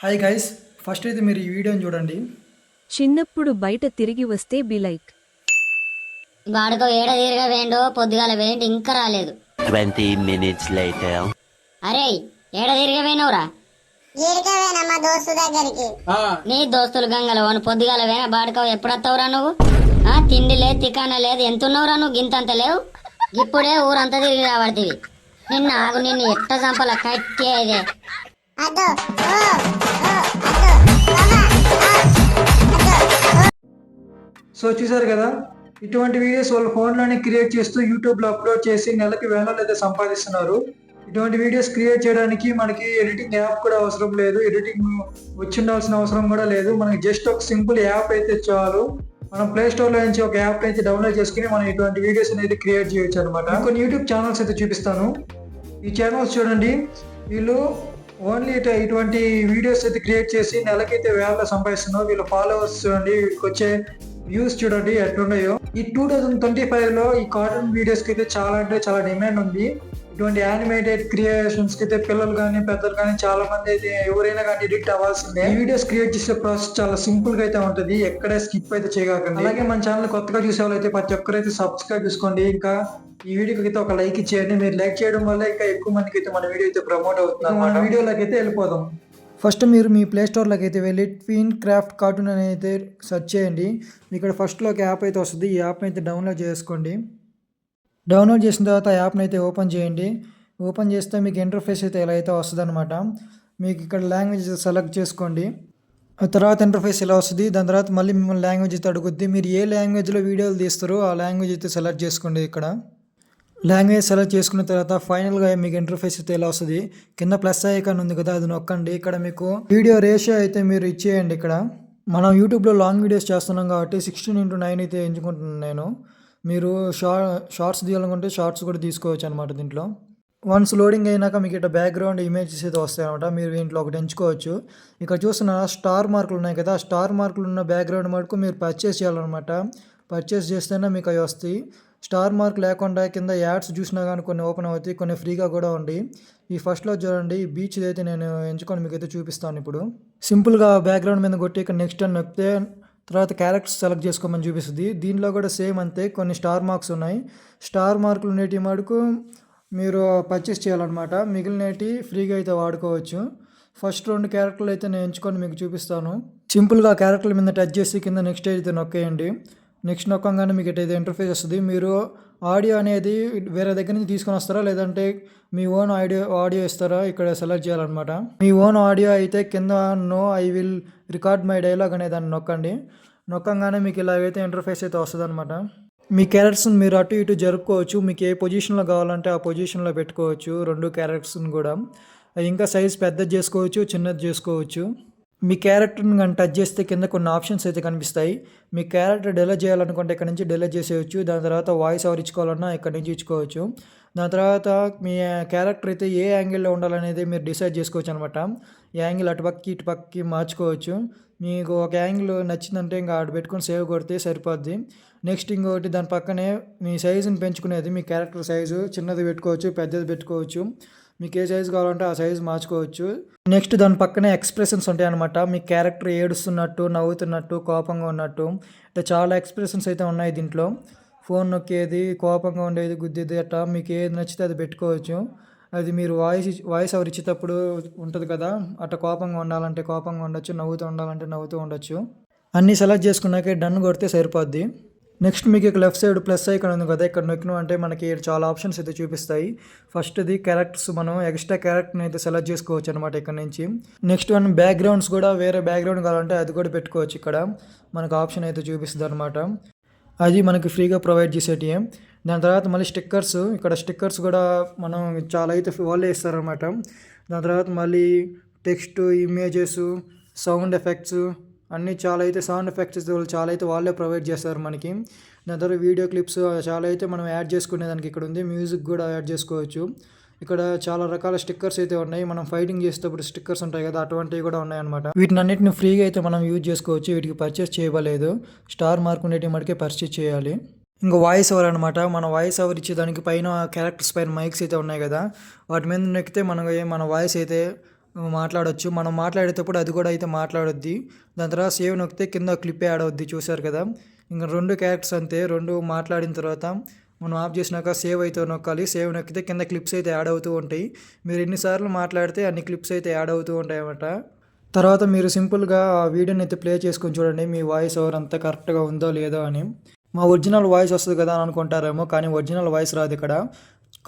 Hi guys, first అయితే మీరు ఈ వీడియోని చూడండి. చిన్నప్పుడు బయట తిరిగి వస్తే బి లైక్ వాడుకో ఏడ తీరగా వేండో పొద్దుగాల వేండి ఇంకా రాలేదు. 20 minutes later. అరే ఏడ తీరగా వేనవురా? మా దోస్తు దగ్గరికి. నీ దోస్తులు గంగల ఓను పొద్దుగాల వేన బాడుకో ఎప్పుడొస్తావురా నువ్వు? తిండి లేదు తికాన లేదు, ఎంతున్నావురా నువ్వు? గింతంత లేవు. ఇప్పుడే ఊరంతా తిరిగి రాబడుతుంది. నిన్న ఆగు, నిన్ను ఎట్ట చంపల కట్టేదే. అదో ఓ ఓ అదో బాబా సో చూసారు కదా, ఇటువంటి వీడియోస్ వాళ్ళ ఫోన్లోనే క్రియేట్ చేస్తూ యూట్యూబ్లో అప్లోడ్ చేసి నెలకి వేలలో అయితే సంపాదిస్తున్నారు. ఇటువంటి వీడియోస్ క్రియేట్ చేయడానికి మనకి ఎడిటింగ్ యాప్ కూడా అవసరం లేదు, ఎడిటింగ్ వచ్చి ఉండాల్సిన అవసరం కూడా లేదు. మనకి జస్ట్ ఒక సింపుల్ యాప్ అయితే చాలు. మనం ప్లే స్టోర్లో నుంచి ఒక యాప్ అయితే డౌన్లోడ్ చేసుకుని మనం ఇటువంటి వీడియోస్ అనేది క్రియేట్ చేయొచ్చు అనమాట. కొన్ని యూట్యూబ్ ఛానల్స్ అయితే చూపిస్తాను. ఈ ఛానల్స్ చూడండి, వీళ్ళు ఓన్లీ ఇటువంటి వీడియోస్ అయితే క్రియేట్ చేసి నెలకైతే వేలలో సంపాదిస్తున్నారు. వీళ్ళ ఫాలోవర్స్ చూడండి, వీళ్ళకి వచ్చే వ్యూస్ చూడండి ఎట్లున్నాయో. ఈ 2025లో ఈ కార్టూన్ వీడియోస్ కి అయితే చాలా అంటే చాలా డిమాండ్ ఉంది. ఇటువంటి యానిమేటెడ్ క్రియేషన్స్ కి అయితే పిల్లలు కానీ పెద్దలు కానీ చాలా మంది అయితే ఎవరైనా కానీ ఎడిక్ట్ అవ్వాల్సిందే. ఈ వీడియోస్ క్రియేట్ చేసే ప్రాసెస్ చాలా సింపుల్ గా అయితే ఉంటది, ఎక్కడే స్కిప్ అయితే చేయకండి. అలాగే మన ఛానల్ కొత్తగా చూసే వాళ్ళు అయితే ప్రతి ఒక్కరైతే సబ్స్క్రైబ్ చేసుకోండి. ఇంకా ఈ వీడియోకి అయితే ఒక లైక్ ఇచ్చేయండి. మీరు లైక్ చేయడం వల్ల ఇంకా ఎక్కువ మందికి అయితే మన వీడియో అయితే ప్రమోట్ అవుతుంది. మన వీడియోలోకి అయితే వెళ్ళిపోదాం. ఫస్ట్ మీరు మీ ప్లే స్టోర్లోకి అయితే వెళ్ళి ట్విన్ క్రాఫ్ట్ కార్టూన్ అని అయితే సెర్చ్ చేయండి. ఇక్కడ ఫస్ట్లో ఒక యాప్ అయితే వస్తుంది. ఈ యాప్ని అయితే డౌన్లోడ్ చేసుకోండి. డౌన్లోడ్ చేసిన తర్వాత యాప్ని అయితే ఓపెన్ చేయండి. ఓపెన్ చేస్తే మీకు ఇంటర్ఫేస్ అయితే ఇలా అయితే వస్తుంది అనమాట. మీకు ఇక్కడ లాంగ్వేజ్ సెలెక్ట్ చేసుకోండి. ఆ తర్వాత ఇంటర్ఫేస్ ఇలా వస్తుంది. దాని తర్వాత మళ్ళీ మిమ్మల్ని లాంగ్వేజ్ అయితే అడుగుద్ది. మీరు ఏ లాంగ్వేజ్లో వీడియోలు తీస్తారో ఆ లాంగ్వేజ్ అయితే సెలెక్ట్ చేసుకోండి. ఇక్కడ లాంగ్వేజ్ సెలెక్ట్ చేసుకున్న తర్వాత ఫైనల్గా మీకు ఇంటర్ఫేస్ అయితే ఇలా వస్తుంది. కింద ప్లస్ ఐకాన్ ఉంది కదా, అది నొక్కండి. ఇక్కడ మీకు వీడియో రేషియో అయితే మీరు ఇచ్చేయండి. ఇక్కడ మనం యూట్యూబ్లో లాంగ్ వీడియోస్ చేస్తున్నాం కాబట్టి 16:9 అయితే ఎంచుకుంటున్నాను నేను. మీరు షార్ట్స్ తీయాలనుకుంటే షార్ట్స్ కూడా తీసుకోవచ్చు అనమాట. దీంట్లో వన్స్ లోడింగ్ అయినాక మీకు ఇట్లా బ్యాక్గ్రౌండ్ ఇమేజెస్ అయితే వస్తాయి అనమాట. మీరు దీంట్లో ఒకటి ఎంచుకోవచ్చు. ఇక్కడ చూస్తున్న స్టార్ మార్కులు ఉన్నాయి కదా, స్టార్ మార్కులు ఉన్న బ్యాక్గ్రౌండ్ మటుకు మీరు పర్చేస్ చేయాలన్నమాట. పర్చేస్ చేస్తేనే మీకు అవి వస్తాయి. స్టార్ మార్క్ లేకుండా కింద యాడ్స్ చూసినా కానీ కొన్ని ఓపెన్ అవుతాయి, కొన్ని ఫ్రీగా కూడా ఉంది. ఈ ఫస్ట్లో చూడండి, ఈ బీచ్ అయితే నేను ఎంచుకొని మీకు అయితే చూపిస్తాను. ఇప్పుడు సింపుల్గా బ్యాక్గ్రౌండ్ మీద కొట్టి ఇక్కడ నెక్స్ట్ అని నొక్కితే తర్వాత క్యారెక్టర్స్ సెలెక్ట్ చేసుకోమని చూపిస్తుంది. దీనిలో కూడా సేమ్ అంతే, కొన్ని స్టార్ మార్క్స్ ఉన్నాయి. స్టార్ మార్కులు నేటి మటుకు మీరు పర్చేస్ చేయాలన్నమాట, మిగిలినవి ఫ్రీగా అయితే వాడుకోవచ్చు. ఫస్ట్ 2 క్యారెక్టర్లు అయితే నేను ఎంచుకొని మీకు చూపిస్తాను. సింపుల్గా క్యారెక్టర్ల మీద టచ్ చేసి కింద నెక్స్ట్ అయితే నొక్కేయండి. నెక్స్ట్ నొక్కంగానే మీకు అయితే ఇంటర్ఫేస్ వస్తుంది. మీరు ఆడియో అనేది వేరే దగ్గర నుంచి తీసుకొని వస్తారా లేదంటే మీ ఓన్ ఆడియో ఇస్తారా, ఇక్కడ సెలెక్ట్ చేయాలన్నమాట. మీ ఓన్ ఆడియో అయితే కింద no I will record my dialogue అనే దాన్ని నొక్కండి. నొక్కంగానే మీకు ఇలాగైతే ఇంటర్ఫేస్ అయితే వస్తుంది అనమాట. మీ క్యారెక్టర్స్ని మీరు అటు ఇటు జరుపుకోవచ్చు. మీకు ఏ పొజిషన్లో కావాలంటే ఆ పొజిషన్లో పెట్టుకోవచ్చు 2 క్యారెక్టర్స్ని కూడా. ఇంకా సైజ్ పెద్దది చేసుకోవచ్చు, చిన్నది చేసుకోవచ్చు. మీ క్యారెక్టర్ని కానీ టచ్ చేస్తే కింద కొన్ని ఆప్షన్స్ అయితే కనిపిస్తాయి. మీ క్యారెక్టర్ డిలీట్ చేయాలనుకుంటే ఇక్కడ నుంచి డిలీట్ చేసేయచ్చు. దాని తర్వాత వాయిస్ ఓవర్ ఇచ్చుకోవాలన్నా ఇక్కడ నుంచి ఇచ్చుకోవచ్చు. దాని తర్వాత మీ క్యారెక్టర్ అయితే ఏ యాంగిల్లో ఉండాలనేది మీరు డిసైడ్ చేసుకోవచ్చు అనమాట. ఈ యాంగిల్ అటుపక్కకి ఇటుపక్కకి మార్చుకోవచ్చు. మీకు ఒక యాంగిల్ నచ్చిందంటే ఇంకా ఆడ పెట్టుకొని సేవ్ కొడితే సరిపోద్ది. నెక్స్ట్ ఇంకొకటి దాని పక్కనే మీ సైజుని పెంచుకునేది, మీ క్యారెక్టర్ సైజు చిన్నది పెట్టుకోవచ్చు, పెద్దది పెట్టుకోవచ్చు. మీకు ఏ సైజు కావాలంటే ఆ సైజు మార్చుకోవచ్చు. నెక్స్ట్ దాని పక్కనే ఎక్స్ప్రెషన్స్ ఉంటాయి అనమాట. మీ క్యారెక్టర్ ఏడుస్తున్నట్టు, నవ్వుతున్నట్టు, కోపంగా ఉన్నట్టు, అంటే చాలా ఎక్స్ప్రెషన్స్ అయితే ఉన్నాయి దీంట్లో. ఫోన్ నొక్కేది, కోపంగా ఉండేది, గుద్దేది, అట్లా మీకు ఏది నచ్చితే అది పెట్టుకోవచ్చు. అది మీరు వాయిస్ ఓవర్ ఇచ్చేటప్పుడు ఉంటుంది కదా, అట్లా కోపంగా ఉండాలంటే కోపంగా ఉండొచ్చు, నవ్వుతూ ఉండాలంటే నవ్వుతూ ఉండొచ్చు. అన్నీ సెలెక్ట్ చేసుకున్నాకే డన్ కొడితే సరిపోద్ది. నెక్స్ట్ మీకు ఇక్కడ లెఫ్ట్ సైడ్ ప్లస్ ఐకాన్ ఉంది కదా, ఇక్కడ నొక్కినాం అంటే మనకి చాలా ఆప్షన్స్ అయితే చూపిస్తాయి. ఫస్ట్ది క్యారెక్టర్స్, మనం ఎక్స్ట్రా క్యారెక్టర్ని అయితే సెలెక్ట్ చేసుకోవచ్చు అనమాట ఇక్కడ నుంచి. నెక్స్ట్ వన్ బ్యాక్గ్రౌండ్స్ కూడా వేరే బ్యాక్గ్రౌండ్ కావాలంటే అది కూడా పెట్టుకోవచ్చు. ఇక్కడ మనకు ఆప్షన్ అయితే చూపిస్తుంది అనమాట. అది మనకి ఫ్రీగా ప్రొవైడ్ చేసేటి. దాని తర్వాత మళ్ళీ స్టిక్కర్స్, ఇక్కడ స్టిక్కర్స్ కూడా మనం చాలా అయితే వాళ్ళే ఇస్తారనమాట. దాని తర్వాత మళ్ళీ టెక్స్ట్, ఇమేజెస్, సౌండ్ ఎఫెక్ట్స్ అన్నీ చాలా అయితే సౌండ్ ఎఫెక్ట్స్ చాలా అయితే వాళ్ళే ప్రొవైడ్ చేస్తారు మనకి. దాని తర్వాత వీడియో క్లిప్స్ చాలా అయితే మనం యాడ్ చేసుకునేదానికి ఇక్కడ ఉంది. మ్యూజిక్ కూడా యాడ్ చేసుకోవచ్చు. ఇక్కడ చాలా రకాల స్టిక్కర్స్ అయితే ఉన్నాయి. మనం ఫైటింగ్ చేసేటప్పుడు స్టిక్కర్స్ ఉంటాయి కదా, అటువంటివి కూడా ఉన్నాయన్నమాట. వీటిని అన్నిటిని ఫ్రీగా అయితే మనం యూజ్ చేసుకోవచ్చు. వీటికి పర్చేస్ చేయలేదు, స్టార్ మార్క్ ఉండేటి మటుకే పర్చేస్ చేయాలి. ఇంకా వాయిస్ ఓవర్ అనమాట. మన వాయిస్ ఓవర్ ఇచ్చేదానికి పైన క్యారెక్టర్స్ పైన మైక్స్ అయితే ఉన్నాయి కదా, వాటి మీద నొక్కితే మన వాయిస్ అయితే మాట్లాడొచ్చు. మనం మాట్లాడేటప్పుడు అది కూడా అయితే మాట్లాడొద్ది. దాని తర్వాత సేవ్ నొక్కితే కింద క్లిప్ యాడ్ అవుద్ది చూసారు కదా. ఇంకా 2 క్యారెక్టర్స్ అంతే. 2 మాట్లాడిన తర్వాత మనం ఆఫ్ చేసినాక సేవ్ అయితే నొక్కాలి. సేవ్ నొక్కితే కింద క్లిప్స్ అయితే యాడ్ అవుతూ ఉంటాయి. మీరు ఎన్నిసార్లు మాట్లాడితే అన్ని క్లిప్స్ అయితే యాడ్ అవుతూ ఉంటాయన్నమాట. తర్వాత మీరు సింపుల్గా ఆ వీడియోని అయితే ప్లే చేసుకొని చూడండి మీ వాయిస్ ఓవర్ అంతా కరెక్ట్గా ఉందో లేదో అని. మా ఒరిజినల్ వాయిస్ వస్తుంది కదా అని అనుకుంటారేమో, కానీ ఒరిజినల్ వాయిస్ రాదు ఇక్కడ.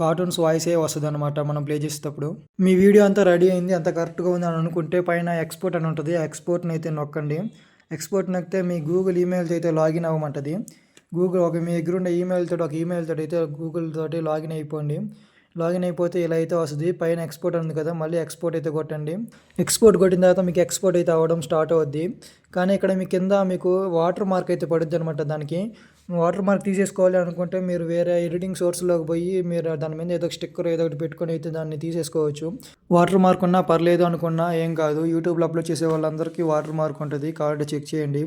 కార్టూన్స్ వాయిసే వస్తుంది అనమాట మనం ప్లే చేసేటప్పుడు. మీ వీడియో అంతా రెడీ అయింది, అంత కరెక్ట్గా ఉంది అని అనుకుంటే పైన ఎక్స్పోర్ట్ అని ఉంటుంది. ఆ ఎక్స్పోర్ట్ని అయితే నొక్కండి. ఎక్స్పోర్ట్ నొక్కితే మీ గూగుల్ ఈమెయిల్తో అయితే లాగిన్ అవ్వమంటుంది. గూగుల్ మీ దగ్గర ఉండే ఒక ఈమెయిల్తో అయితే గూగుల్ తోటి లాగిన్ అయిపోండి. లాగిన్ అయిపోతే ఇలా అయితే వస్తుంది. పైన ఎక్స్పోర్ట్ ఉంది కదా, మళ్ళీ ఎక్స్పోర్ట్ అయితే కొట్టండి. ఎక్స్పోర్ట్ కొట్టిన తర్వాత మీకు ఎక్స్పోర్ట్ అయితే అవ్వడం స్టార్ట్ అవుద్ది. కానీ ఇక్కడ మీ కింద మీకు వాటర్ మార్క్ అయితే పడుద్ది అనమాట. దానికి వాటర్ మార్క్ తీసేసుకోవాలి అనుకుంటే మీరు వేరే ఎడిటింగ్ సోర్స్లోకి పోయి మీరు దాని మీద ఏదో స్టిక్కర్ ఏదో ఒకటి పెట్టుకొని అయితే దాన్ని తీసేసుకోవచ్చు. వాటర్ మార్క్ ఉన్నా పర్లేదు అనుకున్నా ఏం కాదు. యూట్యూబ్లో అప్లోడ్ చేసే వాళ్ళందరికీ వాటర్ మార్క్ ఉంటుంది, కాబట్టి చెక్ చేయండి.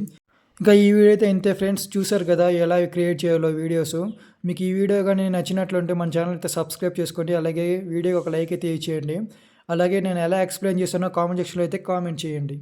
ఇంకా ఈ వీడియో అయితే ఇంతే ఫ్రెండ్స్. చూసారు కదా ఎలా క్రియేట్ చేయాలో వీడియోస్. మీకు ఈ వీడియో కానీ నచ్చినట్లుంటే మన ఛానల్ అయితే సబ్స్క్రైబ్ చేసుకోండి. అలాగే వీడియోకి ఒక లైక్ అయితే ఇచ్చేయండి. అలాగే నేను ఎలా ఎక్స్ప్లెయిన్ చేస్తానో కామెంట్ సెక్షన్లో అయితే కామెంట్ చేయండి.